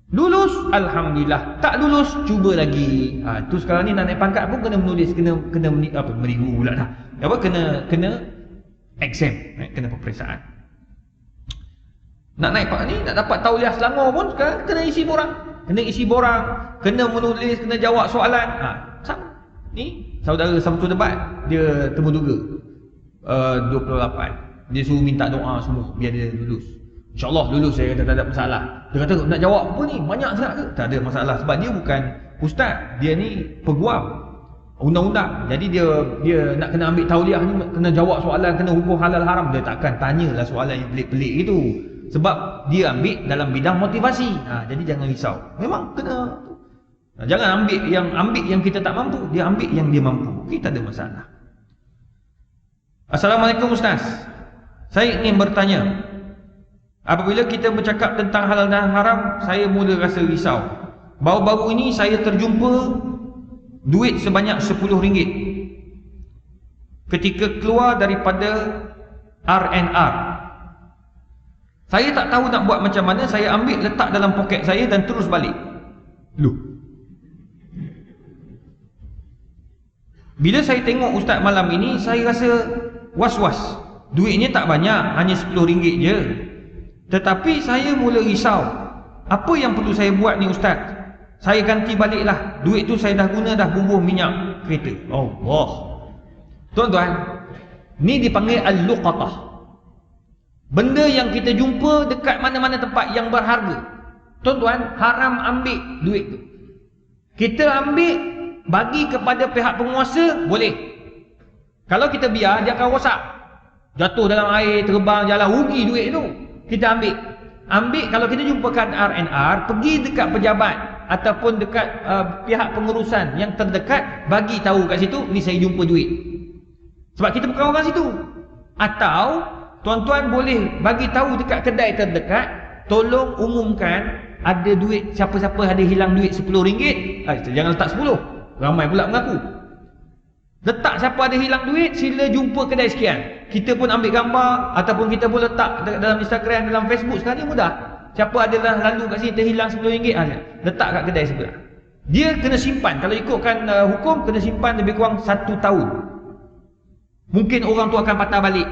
Lulus, alhamdulillah. Tak lulus, cuba lagi. Tu sekarang ni nak naik pangkat pun kena menulis, kena meniru pula dah. Kena exam, kena peperiksaan. Nak naik ni, nak dapat tauliah Selangor pun sekarang kena isi borang. Kena menulis, kena jawab soalan. Sama. Ni saudara Samsul Debat, dia temu duga 28. Dia suruh minta doa semua biar dia lulus. InsyaAllah lulus, saya kata tak ada masalah. Dia kata nak jawab apa ni? Banyak sangat ke? Tak ada masalah. Sebab dia bukan ustaz. Dia ni peguam undang-undang. Jadi dia nak kena ambil tauliah ni, kena jawab soalan, kena hukum halal haram. Dia takkan tanyalah soalan yang pelik-pelik itu. Sebab dia ambil dalam bidang motivasi. Jadi jangan risau. Memang kena. Jangan ambil yang kita tak mampu. Dia ambil yang dia mampu. Kita ada masalah. Assalamualaikum Ustaz. Saya ingin bertanya, apabila kita bercakap tentang halal dan haram, saya mula rasa risau. Baru-baru ini saya terjumpa duit sebanyak RM10 ketika keluar daripada R&R. Saya tak tahu nak buat macam mana. Saya ambil, letak dalam poket saya dan terus balik. Bila saya tengok Ustaz malam ini, saya rasa was-was. Duitnya tak banyak, hanya RM10 je. Tetapi saya mula risau. Apa yang perlu saya buat ni Ustaz? Saya ganti baliklah. Duit tu saya dah guna, dah bubuh minyak kereta. Allah. Tuan-tuan, ni dipanggil al-luqatah. Benda yang kita jumpa dekat mana-mana tempat yang berharga. Tuan-tuan, haram ambil duit tu. Kita ambil, bagi kepada pihak penguasa, boleh. Kalau kita biar, dia akan rosak. Jatuh dalam air, terbang, jalan, rugi duit tu. Kita ambil, kalau kita jumpakan R&R, pergi dekat pejabat ataupun dekat pihak pengurusan yang terdekat, bagi tahu kat situ, ni saya jumpa duit. Sebab kita bukan orang situ. Atau tuan-tuan boleh bagi tahu dekat kedai terdekat, tolong umumkan ada duit, siapa-siapa ada hilang duit RM10. Jangan letak 10. Ramai pula mengaku. Letak siapa ada hilang duit, sila jumpa kedai sekian. Kita pun ambil gambar, ataupun kita pun letak dalam Instagram, dalam Facebook. Sekarang ni mudah. Siapa adalah lalu kat sini terhilang RM10, letak kat kedai sebelah. Dia kena simpan. Kalau ikutkan hukum, kena simpan lebih kurang 1 tahun. Mungkin orang tu akan patah balik.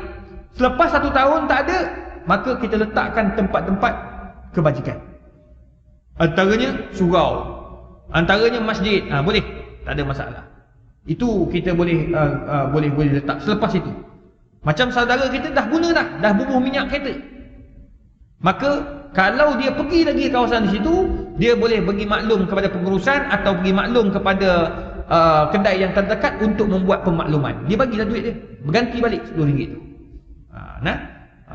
Selepas 1 tahun tak ada, maka kita letakkan tempat-tempat kebajikan. Antaranya surau. Antaranya masjid, boleh, tak ada masalah. Itu kita boleh boleh letak. Selepas itu, macam saudara kita dah guna dah bubuh minyak kereta, maka kalau dia pergi lagi kawasan di situ, dia boleh bagi maklum kepada pengurusan atau bagi maklum kepada kedai yang terdekat untuk membuat pemakluman. Dia bagilah duit dia, berganti balik RM10 tu.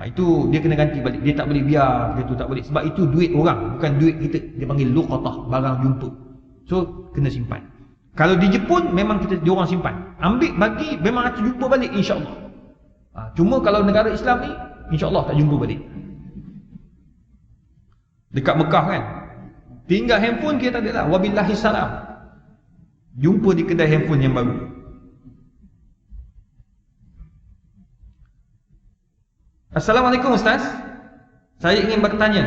Itu dia kena ganti balik. Dia tak boleh biar dia tu, tak boleh. Sebab itu duit orang, bukan duit kita. Dia panggil luqatah, barang jumpa. So kena simpan. Kalau di Jepun memang diorang simpan, ambil bagi, memang akan jumpa balik insya-Allah. Cuma kalau negara Islam ni insya-Allah tak jumpa balik. Dekat Mekah kan, tinggal handphone kita tak ada lah, wabillahi salam, jumpa di kedai handphone yang baru. Assalamualaikum Ustaz, saya ingin bertanya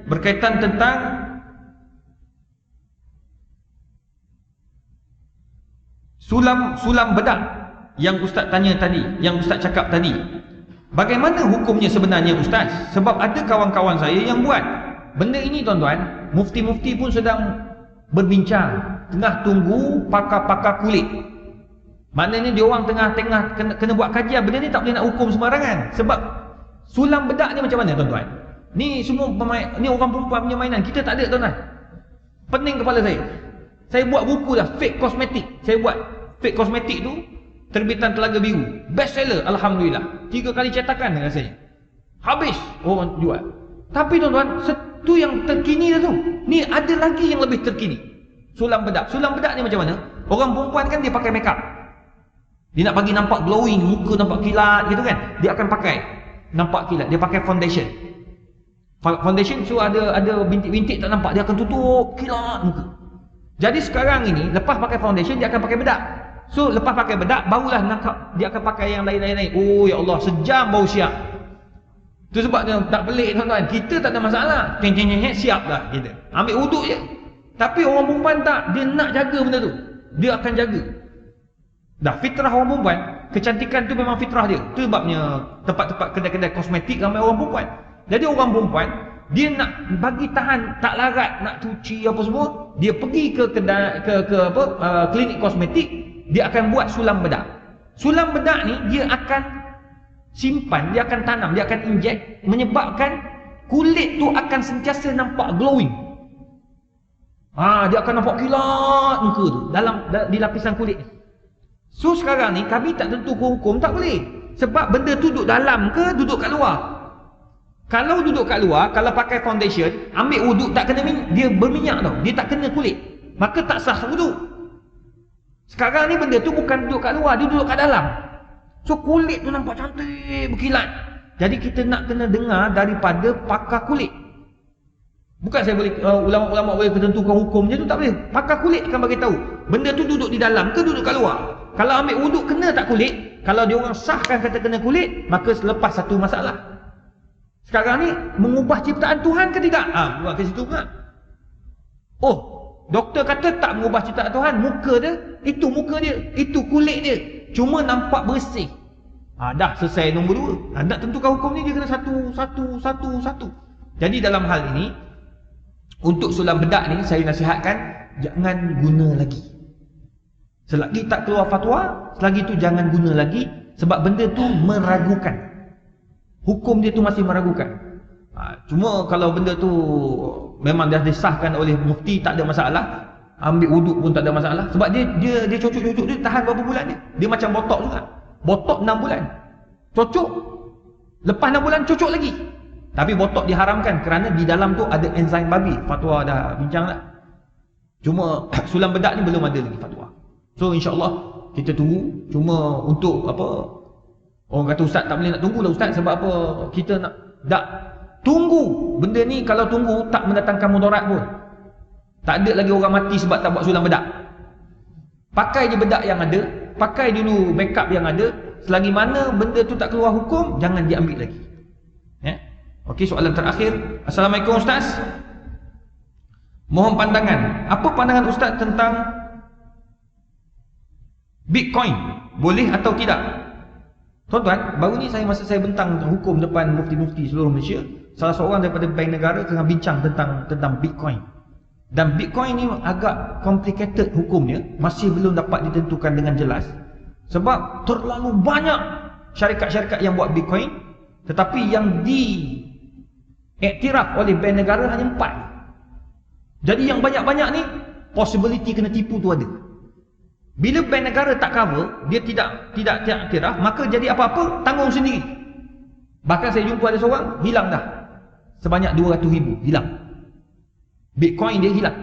berkaitan tentang sulam bedak yang Ustaz tanya tadi, yang Ustaz cakap tadi. Bagaimana hukumnya sebenarnya Ustaz? Sebab ada kawan-kawan saya yang buat benda ini tuan-tuan. Mufti-mufti pun sedang berbincang, tengah tunggu pakar-pakar kulit. Maknanya dia orang tengah kena buat kajian. Benda ni tak boleh nak hukum sembarangan. Sebab sulam bedak ni macam mana tuan-tuan? Ni semua ni orang perempuan punya mainan. Kita tak ada tuan-tuan. Pening kepala saya. Saya buat buku dah, fake kosmetik. Saya buat fake kosmetik tu, terbitan Telaga Biru, best seller, alhamdulillah. 3 kali cetakan rasanya. Habis orang jual. Tapi tuan-tuan, itu yang terkini dah tu. Ni ada lagi yang lebih terkini. Sulam bedak. Sulam bedak ni macam mana? Orang perempuan kan dia pakai makeup. Dia nak bagi nampak glowing, muka nampak kilat gitu kan. Dia akan pakai nampak kilat. Dia pakai foundation. Foundation so ada bintik-bintik tak nampak, dia akan tutup kilat muka. Jadi sekarang ini lepas pakai foundation dia akan pakai bedak. So lepas pakai bedak barulah dia akan pakai yang lain-lain. Oh ya Allah, sejam baru siap. Itu sebabnya tak pelik tuan-tuan. Kita tak ada masalah. Ceng-ceng-ceng siap dah kita. Ambil wuduk je. Tapi orang perempuan tak, dia nak jaga benda tu. Dia akan jaga. Dah fitrah orang perempuan, kecantikan tu memang fitrah dia. Itu sebabnya tempat-tempat kedai-kedai kosmetik ramai orang perempuan. Jadi orang perempuan dia nak bagi tahan, tak larat nak cuci apa semua, dia pergi ke kedai klinik kosmetik, dia akan buat sulam bedak. Sulam bedak ni dia akan simpan, dia akan tanam, dia akan inject, menyebabkan kulit tu akan sentiasa nampak glowing. Dia akan nampak kilat muka tu di lapisan kulit ni. So sekarang ni kami tak tentu hukum, tak boleh. Sebab benda tu duduk dalam ke duduk kat luar. Kalau duduk kat luar, kalau pakai foundation, ambil wuduk tak kena dia berminyak tau. Dia tak kena kulit. Maka tak sah wuduk. Sekarang ni benda tu bukan duduk kat luar, dia duduk kat dalam. So kulit tu nampak cantik, berkilat. Jadi kita nak kena dengar daripada pakar kulit. Bukan saya boleh ulama-ulama boleh tentukan hukum je tu, tak boleh. Pakar kulit akan bagi tahu benda tu duduk di dalam ke duduk kat luar. Kalau ambil wuduk kena tak kulit? Kalau dia orang sahkan kata kena kulit, maka selepas satu masalah. Sekarang ni mengubah ciptaan Tuhan ke tidak? Buat ke situ pula. Oh, doktor kata tak mengubah ciptaan Tuhan. Muka dia, itu muka dia, itu kulit dia, cuma nampak bersih. Dah selesai nombor 2. Nak tentukan hukum ni dia kena satu. Jadi dalam hal ini, untuk sulam bedak ni saya nasihatkan jangan guna lagi. Selagi tak keluar fatwa, selagi tu jangan guna lagi. Sebab benda tu meragukan. Hukum dia tu masih meragukan. Cuma kalau benda tu memang dah disahkan oleh mufti, tak ada masalah. Ambil wuduk pun tak ada masalah. Sebab dia cocok-cocok dia tahan berapa bulan ni. Dia macam botok juga. Botok 6 bulan. Cocok. Lepas 6 bulan cocok lagi. Tapi botok diharamkan kerana di dalam tu ada enzim babi. Fatwa dah bincang dah. Cuma sulam bedak ni belum ada lagi fatwa. So insya-Allah kita tunggu. Cuma untuk apa, orang kata ustaz tak boleh nak tunggu lah ustaz. Sebab apa? Kita nak tunggu. Benda ni kalau tunggu tak mendatangkan mudarat pun. Tak ada lagi orang mati sebab tak buat sulam bedak. Pakai je bedak yang ada, pakai dulu makeup yang ada. Selagi mana benda tu tak keluar hukum, jangan diambil lagi. Okey, soalan terakhir. Assalamualaikum Ustaz. Mohon pandangan. Apa pandangan Ustaz tentang Bitcoin? Boleh atau tidak? Tuan-tuan, baru ni masa saya bentang hukum depan mufti-mufti seluruh Malaysia, salah seorang daripada bank negara tengah bincang tentang Bitcoin. Dan Bitcoin ni agak complicated hukumnya, masih belum dapat ditentukan dengan jelas. Sebab terlalu banyak syarikat-syarikat yang buat Bitcoin, tetapi yang diiktiraf oleh bank negara hanya 4. Jadi yang banyak-banyak ni, possibility kena tipu tu ada. Bila bank negara tak cover, dia tidak iktiraf, maka jadi apa-apa tanggung sendiri. Bahkan saya jumpa ada seorang hilang dah sebanyak 200,000 hilang. Bitcoin dia hilang.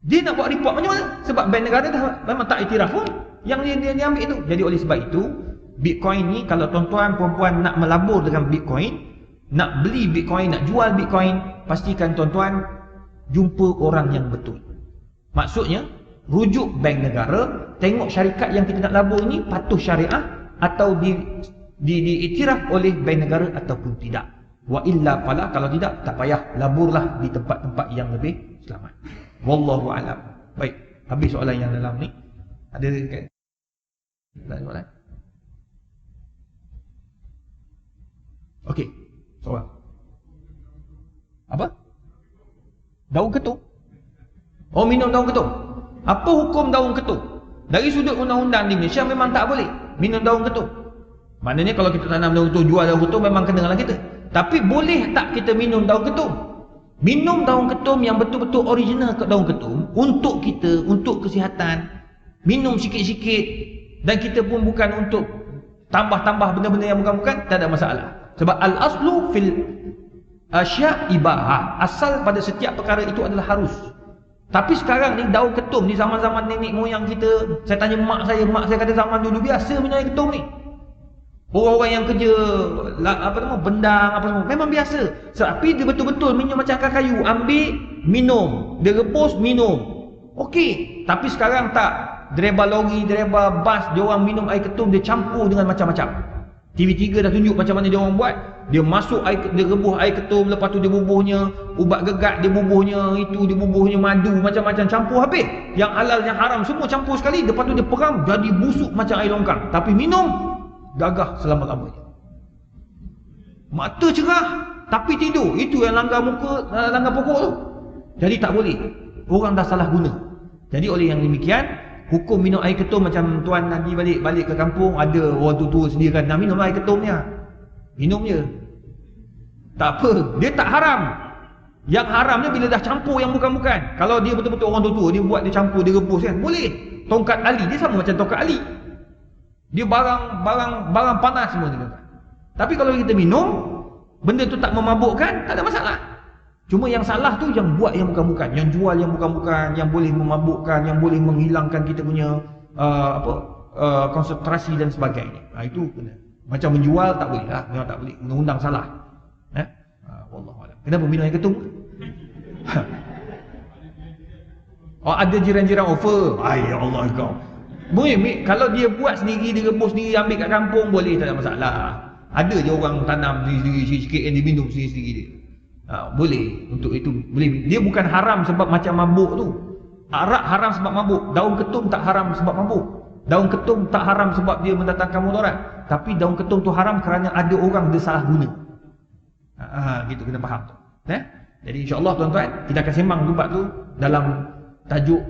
Dia nak buat report macam mana? Sebab bank negara dah memang tak iktiraf pun yang dia ambil tu. Jadi oleh sebab itu, Bitcoin ni kalau tuan-tuan perempuan nak melabur dengan Bitcoin, nak beli Bitcoin, nak jual Bitcoin, pastikan tuan-tuan jumpa orang yang betul. Maksudnya, rujuk bank negara, tengok syarikat yang kita nak labur ni patuh syariah atau diiktiraf oleh bank negara ataupun tidak. Wa illa fala, kalau tidak tak payah, laburlah di tempat-tempat yang lebih selamat. Wallahu a'lam. Baik, habis soalan yang dalam ni. Ada kan? Soalan. Okey, soalan. Apa? Daun ketum. Oh, minum daun ketum. Apa hukum daun ketum? Dari sudut undang-undang di Malaysia memang tak boleh minum daun ketum. Maknanya kalau kita tanam daun ketum, jual daun ketum, memang kena dengan kita. Tapi boleh tak kita minum daun ketum? Minum daun ketum yang betul-betul original ke daun ketum untuk kita, untuk kesihatan. Minum sikit-sikit, dan kita pun bukan untuk tambah-tambah benda-benda yang bukan-bukan, tak ada masalah. Sebab al-aslu fil asya' ibahah. Asal pada setiap perkara itu adalah harus. Tapi sekarang ni daun ketum ni, zaman-zaman nenek moyang kita, saya tanya mak saya kata zaman dulu biasa minum air ketum ni. Orang-orang yang kerja bendang apa semua memang biasa. Tapi dia betul-betul minum macam akar kayu, ambil, minum, dia rebus, minum. Okey, tapi sekarang tak. Driver lori, driver bas, dia orang minum air ketum, dia campur dengan macam-macam. TV3 dah tunjuk macam mana dia orang buat. Dia masuk air, dia rebus air ketum, lepas tu dia bubuhnya ubat gegat, dia bubuhnya itu, dia bubuhnya madu, macam-macam campur habis. Yang halal, yang haram semua campur sekali. Lepas tu dia peram, jadi busuk macam air longkang. Tapi minum gagah selama-lamanya. Mata cerah tapi tidur, itu yang langgar pokok tu. Jadi tak boleh. Orang dah salah guna. Jadi oleh yang demikian, hukum minum air ketum macam tuan nanti balik ke kampung, ada orang tua-tua sendirikan nak minum air ketum ni. Minum je. Tak apa, dia tak haram. Yang haram ni bila dah campur yang bukan-bukan. Kalau dia betul-betul orang tua-tua, dia buat, dia campur, dia rebus kan, boleh. Tongkat ali, dia sama macam tongkat ali. Dia barang panas semua ni. Tapi kalau kita minum, benda tu tak memabukkan, tak ada masalah. Cuma yang salah tu yang buat yang bukan-bukan, yang jual yang bukan-bukan, yang boleh memabukkan, yang boleh menghilangkan kita punya konsentrasi dan sebagainya. Itu kena. Macam menjual tak boleh lah, memang tak boleh. Undang-undang salah. Wallahualam. Kenapa minum air ketum? Oh, ada jiran-jiran offer. Ya Allah kau. Boleh, kalau dia buat sendiri, dia rebus sendiri, ambil kat kampung, boleh, tak ada masalah. Ada je orang tanam sendiri sikit yang diminum sendiri dia. Boleh, untuk itu boleh. Dia bukan haram sebab macam mabuk tu. Arak haram sebab mabuk, daun ketum tak haram sebab mabuk. Daun ketum tak haram sebab dia mendatangkan mudarat. Tapi daun ketum tu haram kerana ada orang dia salah guna. Gitu, kena faham tu. Jadi insya-Allah tuan-tuan, kita akan sembang tempat tu dalam tajuk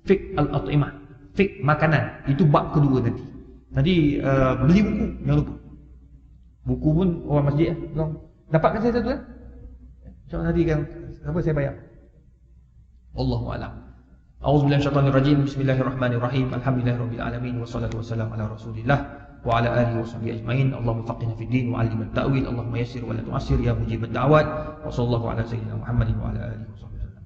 fiqh al-at'imah. Fiqh makanan, itu bab kedua nanti. Nanti beli buku, jangan lupa. Buku pun orang masjid dapatkan saya satu InsyaAllah nanti kan apa saya bayar. Allahu a'lam. A'udzubillahi minasyaitonir rajim. Bismillahirrahmanirrahim. Alhamdulillahirabbil alamin wassalatu wassalamu ala Rasulillah wa ala alihi washabbihi ajmain. Allahumma faqihna fid din wa 'allimna at-ta'wil. Allahumma yassir wa la tu'assir ya mujibad da'wat. Wa sallallahu ala sayyidina Muhammadin wa ala alihi washabbihi wasallam.